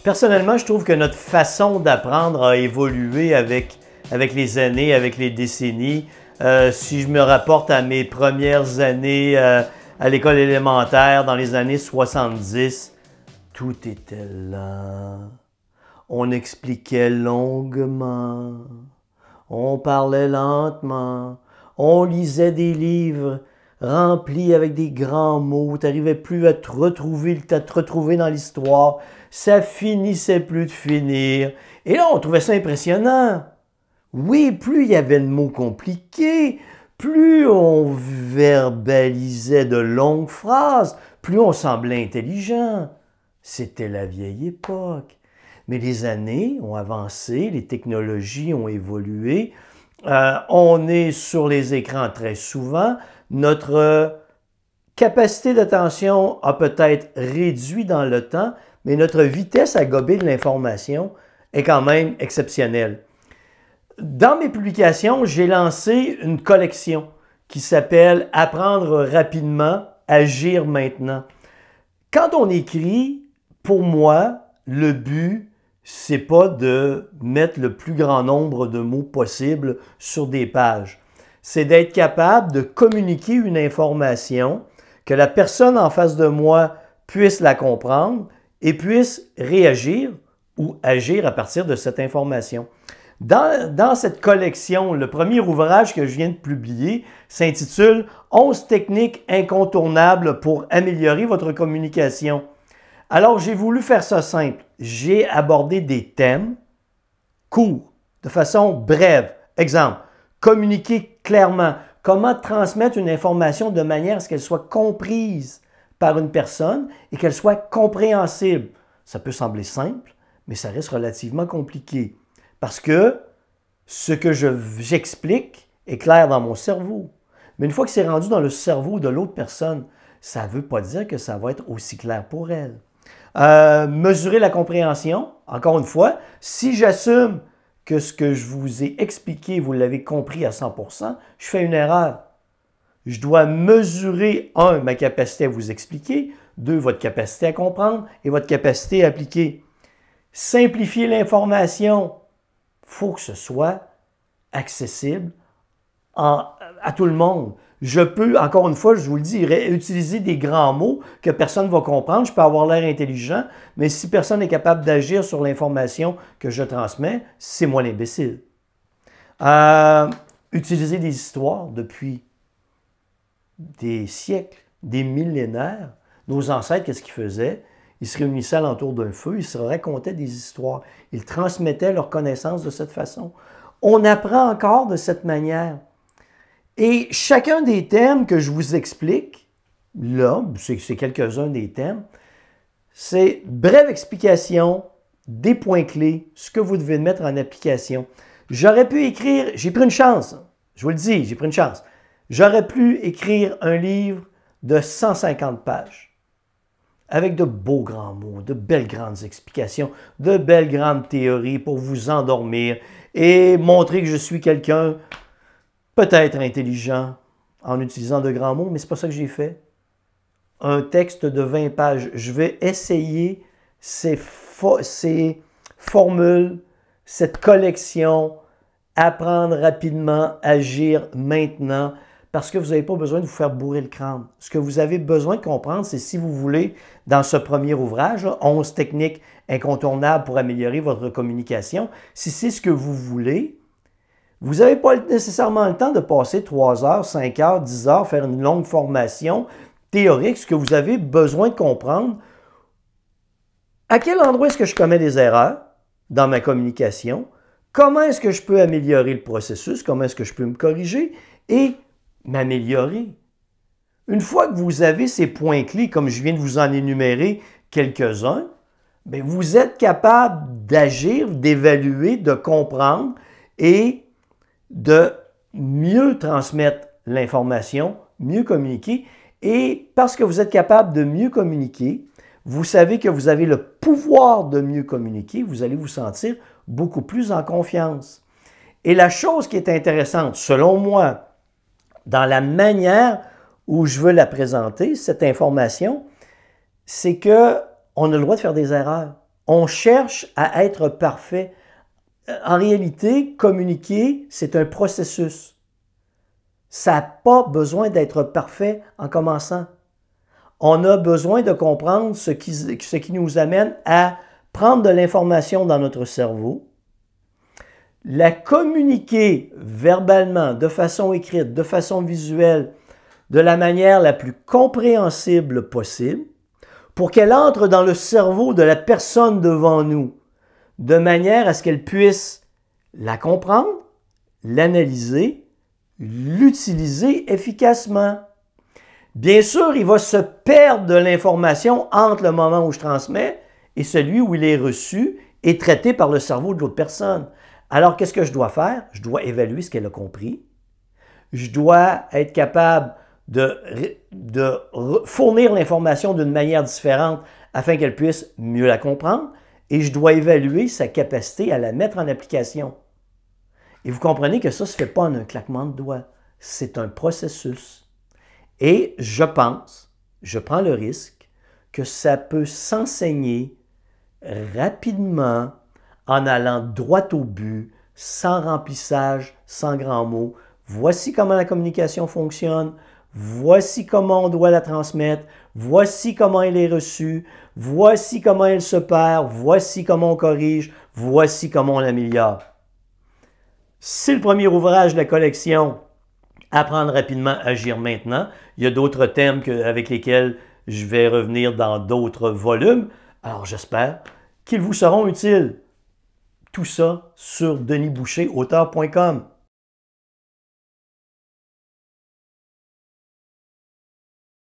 Personnellement, je trouve que notre façon d'apprendre a évolué avec les années, avec les décennies. Si je me rapporte à mes premières années à l'école élémentaire dans les années 70, tout était lent. On expliquait longuement. On parlait lentement. On lisait des livres remplis avec des grands mots. Tu n'arrivais plus à te retrouver dans l'histoire. Ça finissait plus de finir. Et là, on trouvait ça impressionnant. Oui, plus il y avait de mots compliqués, plus on verbalisait de longues phrases, plus on semblait intelligent. C'était la vieille époque. Mais les années ont avancé, les technologies ont évolué. On est sur les écrans très souvent. Notre capacité d'attention a peut-être réduit dans le temps, mais notre vitesse à gober de l'information est quand même exceptionnelle. Dans mes publications, j'ai lancé une collection qui s'appelle « Apprendre rapidement, agir maintenant ». Quand on écrit, pour moi, le but, c'est pas de mettre le plus grand nombre de mots possible sur des pages. C'est d'être capable de communiquer une information, que la personne en face de moi puisse la comprendre et puisse réagir ou agir à partir de cette information. Dans cette collection, le premier ouvrage que je viens de publier s'intitule « 11 techniques incontournables pour améliorer votre communication ». Alors, j'ai voulu faire ça simple. J'ai abordé des thèmes courts, de façon brève. Exemple, communiquer clairement. Comment transmettre une information de manière à ce qu'elle soit comprise par une personne et qu'elle soit compréhensible. Ça peut sembler simple, mais ça reste relativement compliqué. Parce que ce que j'explique est clair dans mon cerveau. Mais une fois que c'est rendu dans le cerveau de l'autre personne, ça ne veut pas dire que ça va être aussi clair pour elle. Mesurer la compréhension, encore une fois, si j'assume que ce que je vous ai expliqué, vous l'avez compris à 100%, je fais une erreur. Je dois mesurer, 1, ma capacité à vous expliquer, 2, votre capacité à comprendre et votre capacité à appliquer. Simplifier l'information, il faut que ce soit accessible à tout le monde. Je peux, encore une fois, je vous le dis, utiliser des grands mots que personne ne va comprendre. Je peux avoir l'air intelligent, mais si personne n'est capable d'agir sur l'information que je transmets, c'est moi l'imbécile. Utiliser des histoires depuis des siècles, des millénaires. Nos ancêtres, qu'est-ce qu'ils faisaient? Ils se réunissaient alentour d'un feu, ils se racontaient des histoires. Ils transmettaient leurs connaissances de cette façon. On apprend encore de cette manière. Et chacun des thèmes que je vous explique, là, c'est quelques-uns des thèmes, c'est brève explication des points clés, ce que vous devez mettre en application. J'aurais pu écrire, j'ai pris une chance, je vous le dis, j'ai pris une chance. J'aurais pu écrire un livre de 150 pages avec de beaux grands mots, de belles grandes explications, de belles grandes théories pour vous endormir et montrer que je suis quelqu'un peut-être intelligent en utilisant de grands mots, mais ce n'est pas ça que j'ai fait. Un texte de 20 pages. Je vais essayer ces formules, cette collection, apprendre rapidement, agir maintenant, parce que vous n'avez pas besoin de vous faire bourrer le crâne. Ce que vous avez besoin de comprendre, c'est si vous voulez, dans ce premier ouvrage, 11 techniques incontournables pour améliorer votre communication, si c'est ce que vous voulez, vous n'avez pas nécessairement le temps de passer 3 heures, 5 heures, 10 heures, faire une longue formation théorique. Ce que vous avez besoin de comprendre, à quel endroit est-ce que je commets des erreurs dans ma communication? Comment est-ce que je peux améliorer le processus? Comment est-ce que je peux me corriger et m'améliorer? Une fois que vous avez ces points clés, comme je viens de vous en énumérer quelques-uns, bien, vous êtes capable d'agir, d'évaluer, de comprendre et de mieux transmettre l'information, mieux communiquer. Et parce que vous êtes capable de mieux communiquer, vous savez que vous avez le pouvoir de mieux communiquer, vous allez vous sentir beaucoup plus en confiance. Et la chose qui est intéressante, selon moi, dans la manière où je veux la présenter, cette information, c'est qu'on a le droit de faire des erreurs. On cherche à être parfait. En réalité, communiquer, c'est un processus. Ça n'a pas besoin d'être parfait en commençant. On a besoin de comprendre ce qui nous amène à prendre de l'information dans notre cerveau, la communiquer verbalement, de façon écrite, de façon visuelle, de la manière la plus compréhensible possible, pour qu'elle entre dans le cerveau de la personne devant nous, de manière à ce qu'elle puisse la comprendre, l'analyser, l'utiliser efficacement. Bien sûr, il va se perdre de l'information entre le moment où je transmets et celui où il est reçu et traité par le cerveau de l'autre personne. Alors, qu'est-ce que je dois faire? Je dois évaluer ce qu'elle a compris. Je dois être capable de fournir l'information d'une manière différente afin qu'elle puisse mieux la comprendre et je dois évaluer sa capacité à la mettre en application. Et vous comprenez que ça ne se fait pas en un claquement de doigts. C'est un processus. Et je pense, je prends le risque que ça peut s'enseigner rapidement en allant droit au but, sans remplissage, sans grands mots. Voici comment la communication fonctionne, voici comment on doit la transmettre, voici comment elle est reçue, voici comment elle se perd, voici comment on corrige, voici comment on l'améliore. C'est le premier ouvrage de la collection Apprendre rapidement, agir maintenant. Il y a d'autres thèmes avec lesquels je vais revenir dans d'autres volumes. Alors j'espère qu'ils vous seront utiles. Tout ça sur denisboucherauteur.com.